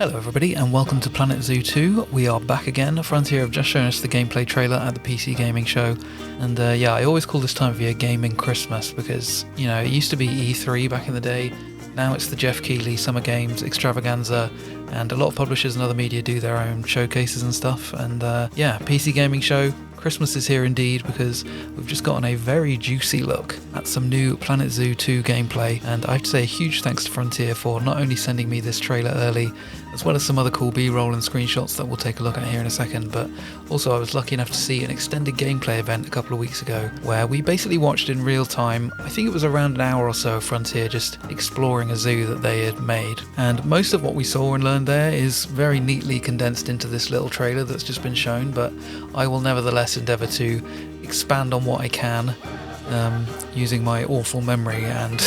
Hello everybody and welcome to Planet Zoo 2. We are back again. Frontier have just shown us the gameplay trailer at the PC Gaming Show. And yeah, I always call this time of year Gaming Christmas because, you know, it used to be E3 back in the day. Now it's the Jeff Keighley Summer Games Extravaganza, and a lot of publishers and other media do their own showcases and stuff. And yeah, PC Gaming Show, Christmas is here indeed, because we've just gotten a very juicy look at some new Planet Zoo 2 gameplay, and I have to say a huge thanks to Frontier for not only sending me this trailer early, as well as some other cool B-roll and screenshots that we'll take a look at here in a second, but also I was lucky enough to see an extended gameplay event a couple of weeks ago, where we basically watched in real time, I think it was around an hour or so of Frontier just exploring a zoo that they had made. And most of what we saw and learned there is very neatly condensed into this little trailer that's just been shown, but I will nevertheless endeavour to expand on what I can, using my awful memory and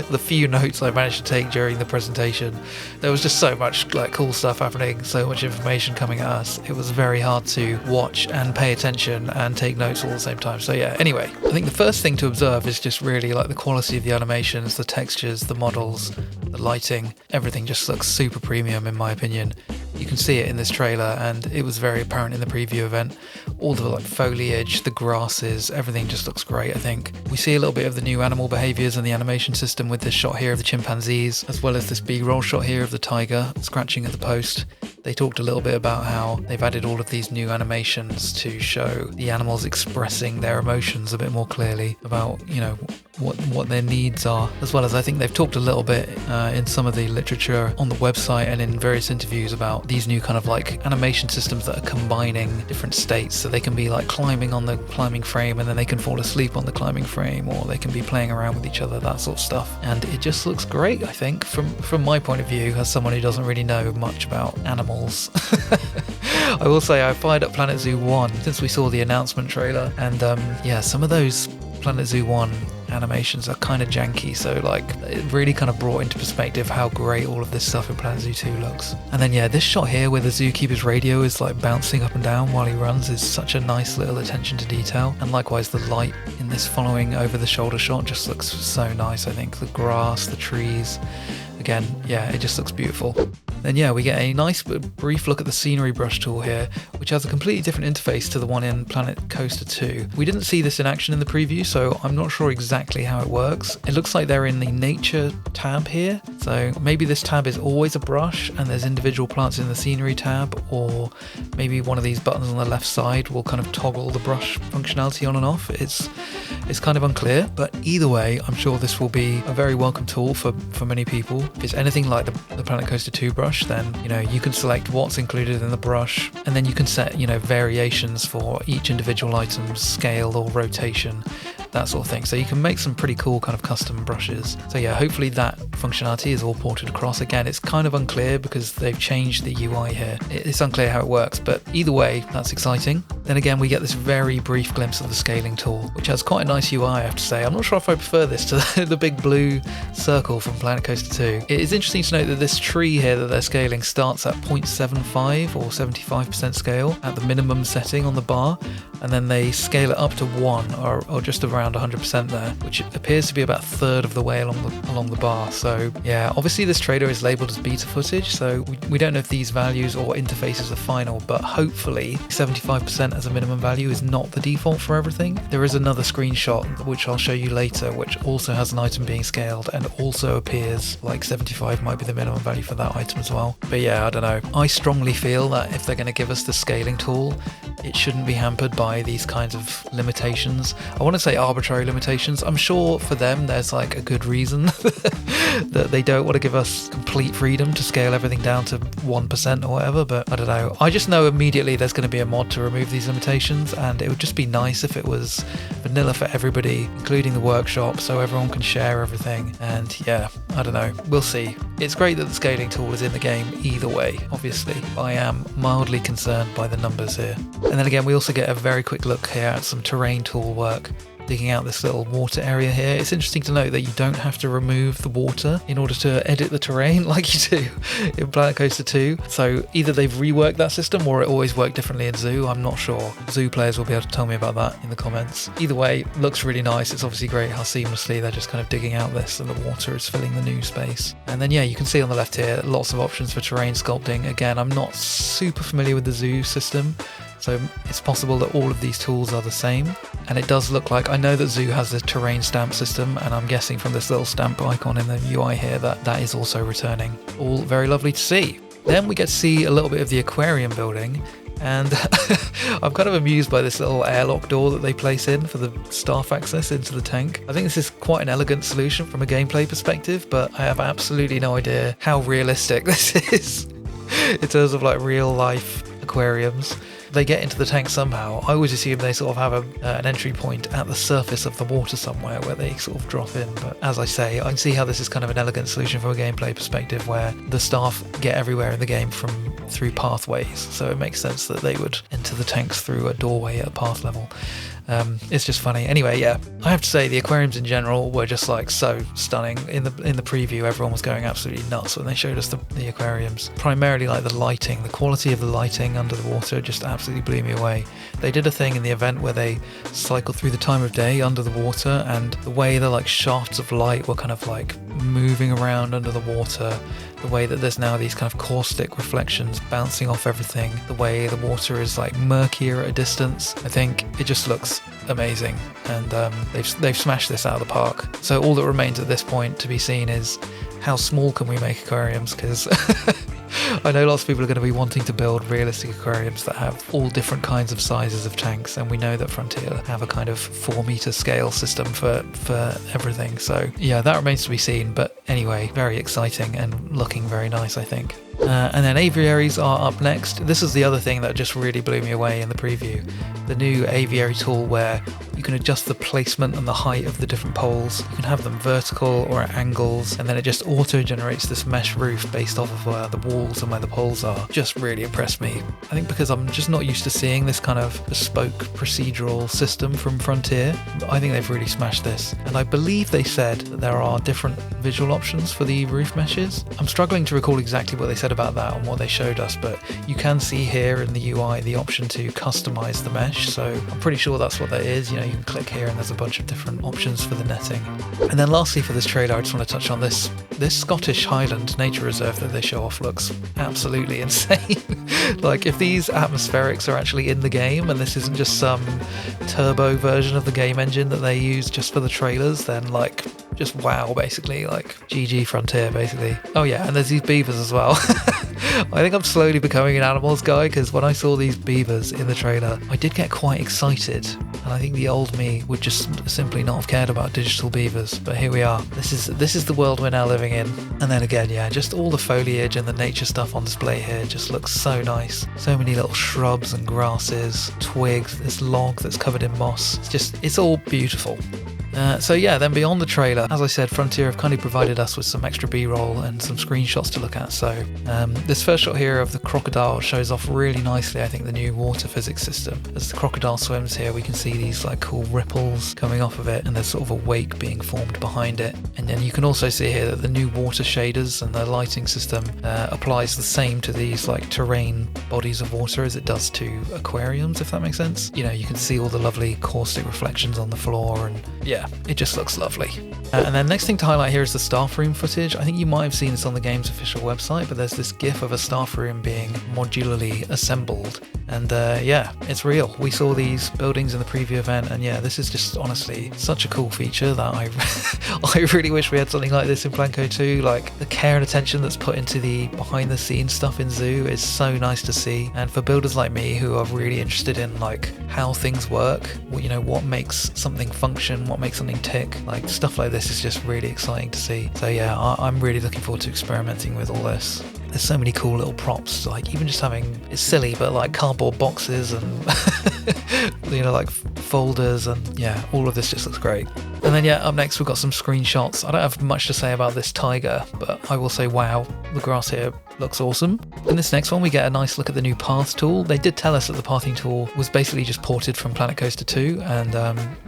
the few notes I managed to take during the presentation. There was just so much like cool stuff happening, so much information coming at us. It was very hard to watch and pay attention and take notes all at the same time. So yeah, anyway, I think the first thing to observe is just really like the quality of the animations, the textures, the models, the lighting. Everything just looks super premium in my opinion. You can see it in this trailer, and it was very apparent in the preview event. All the like foliage, the grasses, everything just looks great, I think. We see a little bit of the new animal behaviours and the animation system with this shot here of the chimpanzees, as well as this B-roll shot here of the tiger scratching at the post. They talked a little bit about how they've added all of these new animations to show the animals expressing their emotions a bit more clearly about, you know, what their needs are, as well as I think they've talked a little bit in some of the literature on the website and in various interviews about these new kind of like animation systems that are combining different states, so they can be like climbing on the climbing frame and then they can fall asleep on the climbing frame, or they can be playing around with each other, that sort of stuff. And it just looks great, I think, from my point of view as someone who doesn't really know much about animals. I will say I fired up Planet Zoo 1 since we saw the announcement trailer, and yeah, some of those Planet Zoo 1 animations are kind of janky, so like it really kind of brought into perspective how great all of this stuff in Planet Zoo 2 looks. And then yeah, this shot here where the zookeeper's radio is like bouncing up and down while he runs is such a nice little attention to detail, and likewise the light in this following over the shoulder shot just looks so nice. I think the grass, the trees, again, yeah, it just looks beautiful. Then yeah, we get a nice but brief look at the scenery brush tool here, which has a completely different interface to the one in Planet Coaster 2. We didn't see this in action in the preview, so I'm not sure exactly how it works. It looks like they're in the nature tab here, so maybe this tab is always a brush and there's individual plants in the scenery tab, or maybe one of these buttons on the left side will kind of toggle the brush functionality on and off. It's kind of unclear, but either way, I'm sure this will be a very welcome tool for many people. If it's anything like the Planet Coaster 2 brush, then, you know, you can select what's included in the brush, and then you can set, you know, variations for each individual item's scale or rotation, that sort of thing. So you can make some pretty cool kind of custom brushes. So yeah, hopefully that functionality is all ported across. Again, it's kind of unclear because they've changed the UI here. It's unclear how it works, but either way, that's exciting. Then again, we get this very brief glimpse of the scaling tool, which has quite a nice UI, I have to say. I'm not sure if I prefer this to the big blue circle from Planet Coaster 2. It is interesting to note that this tree here that they're scaling starts at 0.75 or 75% scale at the minimum setting on the bar, and then they scale it up to 1 or just around 100% there, which appears to be about a third of the way along the bar. So yeah, obviously this trailer is labelled as beta footage, so we don't know if these values or interfaces are final, but hopefully 75% as a minimum value is not the default for everything. There is another screenshot which I'll show you later, which also has an item being scaled and also appears like 75 might be the minimum value for that item as well. But yeah, I don't know. I strongly feel that if they're going to give us the scaling tool, it shouldn't be hampered by these kinds of limitations. I want to say arbitrary limitations. I'm sure for them there's like a good reason that they don't want to give us complete freedom to scale everything down to 1% or whatever, but I don't know. I just know immediately there's going to be a mod to remove these limitations, and it would just be nice if it was vanilla for everybody, including the workshop, so everyone can share everything. And yeah, I don't know. We'll see. It's great that the scaling tool is in the game either way, obviously. I am mildly concerned by the numbers here. And then again, we also get a very quick look here at some terrain tool work. digging out this little water area here. It's interesting to note that you don't have to remove the water in order to edit the terrain like you do in Planet Coaster 2. So either they've reworked that system or it always worked differently in Zoo. I'm not sure. Zoo players will be able to tell me about that in the comments. Either way, looks really nice. It's obviously great how seamlessly they're just kind of digging out this and the water is filling the new space. And then yeah, you can see on the left here lots of options for terrain sculpting. Again, I'm not super familiar with the Zoo system, so it's possible that all of these tools are the same. And it does look like, I know that Zoo has the terrain stamp system, and I'm guessing from this little stamp icon in the UI here that that is also returning. All very lovely to see. Then we get to see a little bit of the aquarium building, and I'm kind of amused by this little airlock door that they place in for the staff access into the tank. I think this is quite an elegant solution from a gameplay perspective, but I have absolutely no idea how realistic this is in terms of like real life aquariums. They get into the tank somehow. I always assume they sort of have an entry point at the surface of the water somewhere where they sort of drop in. But as I say, I can see how this is kind of an elegant solution from a gameplay perspective where the staff get everywhere in the game through pathways. So it makes sense that they would enter the tanks through a doorway at a path level. It's just funny. Anyway, yeah, I have to say the aquariums in general were just like so stunning. In the preview, everyone was going absolutely nuts when they showed us the aquariums. Primarily like the lighting, the quality of the lighting under the water just absolutely blew me away. They did a thing in the event where they cycled through the time of day under the water, and the way the like shafts of light were kind of like moving around under the water, the way that there's now these kind of caustic reflections bouncing off everything, the way the water is like murkier at a distance. I think it just looks amazing, and they've smashed this out of the park. So all that remains at this point to be seen is how small can we make aquariums, because I know lots of people are going to be wanting to build realistic aquariums that have all different kinds of sizes of tanks, and we know that Frontier have a kind of 4-meter scale system for everything. So yeah, that remains to be seen, but anyway, very exciting and looking very nice, I think. And then Aviaries are up next. This is the other thing that just really blew me away in the preview. The new Aviary tool where you can adjust the placement and the height of the different poles. You can have them vertical or at angles, and then it just auto-generates this mesh roof based off of where the walls and where the poles are. Just really impressed me. I think because I'm just not used to seeing this kind of bespoke procedural system from Frontier. I think they've really smashed this. And I believe they said that there are different visual options for the roof meshes. I'm struggling to recall exactly what they said about that and what they showed us, but you can see here in the UI the option to customize the mesh, so I'm pretty sure that's what that is. You know, you can click here and there's a bunch of different options for the netting. And then lastly for this trailer, I just want to touch on this Scottish Highland nature reserve that they show off looks absolutely insane. Like, if these atmospherics are actually in the game and this isn't just some turbo version of the game engine that they use just for the trailers, then like, just wow, basically, like GG Frontier, basically. Oh yeah, and there's these beavers as well. I think I'm slowly becoming an animals guy, because when I saw these beavers in the trailer, I did get quite excited, and I think the old me would just simply not have cared about digital beavers, but here we are. This is the world we're now living in. And then again, yeah, just all the foliage and the nature stuff on display here just looks so nice. So many little shrubs and grasses, twigs, this log that's covered in moss. It's all beautiful. So yeah, then beyond the trailer, as I said, Frontier have kindly provided us with some extra B-roll and some screenshots to look at. So this first shot here of the crocodile shows off really nicely, I think, the new water physics system. As the crocodile swims here, we can see these like cool ripples coming off of it, and there's sort of a wake being formed behind it. And then you can also see here that the new water shaders and the lighting system applies the same to these like terrain bodies of water as it does to aquariums, if that makes sense. You know, you can see all the lovely caustic reflections on the floor, and yeah, it just looks lovely. And then next thing to highlight here is the staff room footage. I think you might have seen this on the game's official website, but there's this gif of a staff room being modularly assembled. And yeah, it's real. We saw these buildings in the preview event, and yeah, this is just honestly such a cool feature that I really wish we had something like this in Blanco 2. Like, the care and attention that's put into the behind the scenes stuff in Zoo is so nice to see. And for builders like me who are really interested in like how things work, you know, what makes something function, what makes something tick, like stuff like this is just really exciting to see. So yeah, I'm really looking forward to experimenting with all this. There's so many cool little props, like even just having, it's silly, but like cardboard boxes and you know, like folders, and yeah, all of this just looks great. And then yeah, up next we've got some screenshots. I don't have much to say about this tiger, but I will say wow, the grass here looks awesome. In this next one we get a nice look at the new path tool. They did tell us that the pathing tool was basically just ported from Planet Coaster 2, and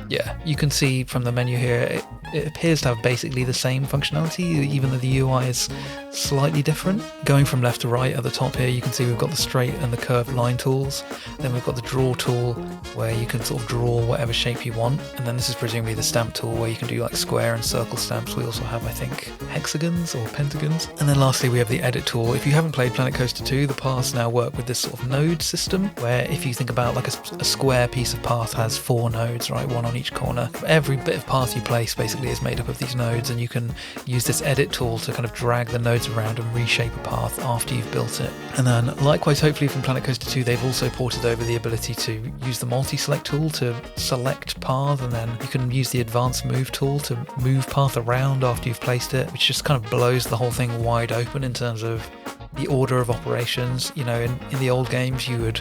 yeah, you can see from the menu here it appears to have basically the same functionality, even though the UI is slightly different. Going from left to right at the top here, you can see we've got the straight and the curved line tools. Then we've got the draw tool where you can sort of draw whatever shape you want, and then this is presumably the stamp tool where you can do like square and circle stamps. We also have, I think, hexagons or pentagons. And then lastly we have the edit tool. If you haven't played Planet Coaster 2, the paths now work with this sort of node system where if you think about like a square piece of path has 4 nodes, right, one on each corner. Every bit of path you place basically is made up of these nodes, and you can use this edit tool to kind of drag the nodes around and reshape a path after you've built it. And then likewise, hopefully from Planet Coaster 2 they've also ported over the ability to use the multi-select tool to select path, and then you can use the advanced move tool to move path around after you've placed it, which just kind of blows the whole thing wide open in terms of the order of operations. You know, in the old games you would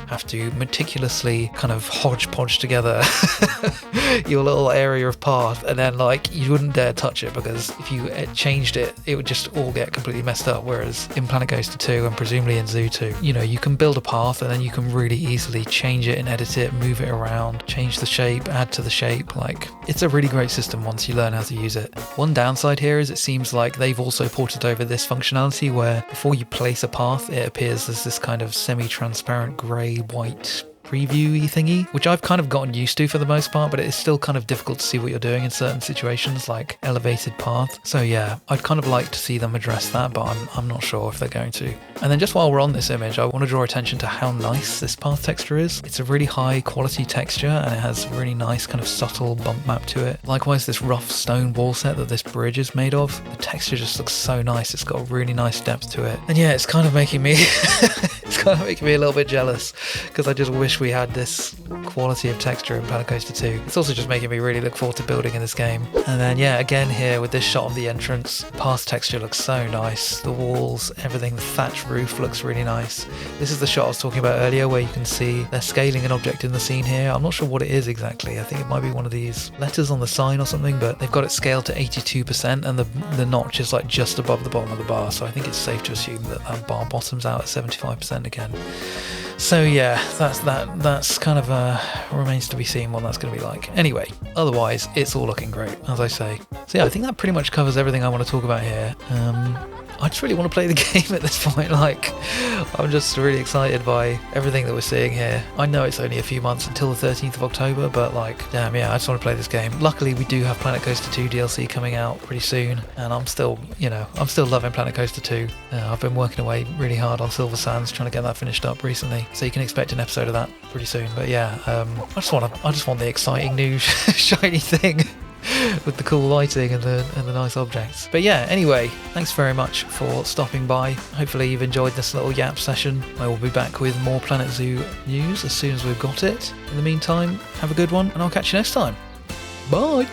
have to meticulously kind of hodgepodge together your little area of path, and then like you wouldn't dare touch it because if you changed it, it would just all get completely messed up. Whereas in Planet Coaster 2 and presumably in Zoo 2, you know, you can build a path and then you can really easily change it and edit it, move it around, change the shape, add to the shape. Like, it's a really great system once you learn how to use it. One downside here is it seems like they've also ported over this functionality where before you place a path, it appears as this kind of semi-transparent grey-white preview-y thingy, which I've kind of gotten used to for the most part, but it is still kind of difficult to see what you're doing in certain situations like elevated path. So yeah, I'd kind of like to see them address that, but I'm not sure if they're going to. And then just while we're on this image, I want to draw attention to how nice this path texture is. It's a really high quality texture and it has a really nice kind of subtle bump map to it. Likewise, this rough stone wall set that this bridge is made of, the texture just looks so nice. It's got a really nice depth to it. And yeah, it's kind of making me a little bit jealous because I just wish we had this quality of texture in Planet Coaster 2. It's also just making me really look forward to building in this game. And then yeah, again here with this shot of the entrance, path texture looks so nice. The walls, everything, the thatch roof looks really nice. This is the shot I was talking about earlier where you can see they're scaling an object in the scene here. I'm not sure what it is exactly. I think it might be one of these letters on the sign or something, but they've got it scaled to 82% and the notch is like just above the bottom of the bar, so I think it's safe to assume that that bar bottoms out at 75% again. So yeah, that's kind of remains to be seen what that's going to be like. Anyway, otherwise it's all looking great, as I say. So yeah, I think that pretty much covers everything I want to talk about here. I just really want to play the game at this point. Like, I'm just really excited by everything that we're seeing here. I know it's only a few months until the 13th of October, but like, damn, yeah, I just want to play this game. Luckily, we do have Planet Coaster 2 DLC coming out pretty soon, and I'm still loving Planet Coaster 2. I've been working away really hard on Silver Sands, trying to get that finished up recently, so you can expect an episode of that pretty soon. But yeah, I just want the exciting new shiny thing. With the cool lighting and the nice objects. But yeah, anyway, thanks very much for stopping by. Hopefully you've enjoyed this little yap session. I will be back with more Planet Zoo news as soon as we've got it. In the meantime, have a good one and I'll catch you next time. Bye!